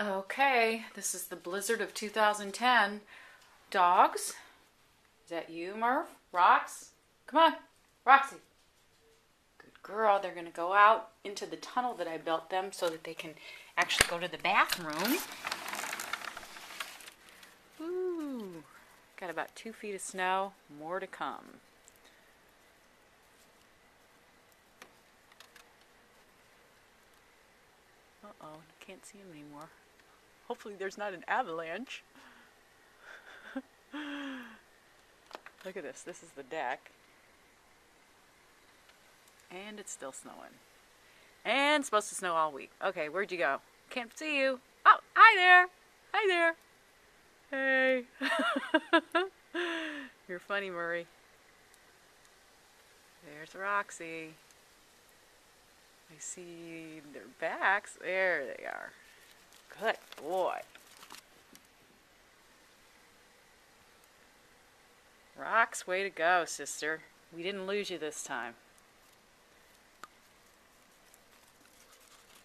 Okay, this is the blizzard of 2010. Dogs? Is that you, Murph? Rox? Come on, Roxy. Good girl. They're going to go out into the tunnel that I built them so that they can actually go to the bathroom. Ooh, got about 2 feet of snow. More to come. Uh-oh, can't see him anymore. Hopefully there's not an avalanche. Look at this. This is the deck. And it's still snowing. And it's supposed to snow all week. Okay, where'd you go? Can't see you. Oh, hi there. Hi there. Hey. You're funny, Murray. There's Roxy. I see their backs. There they are. Good boy. Rox, way to go, sister. We didn't lose you this time.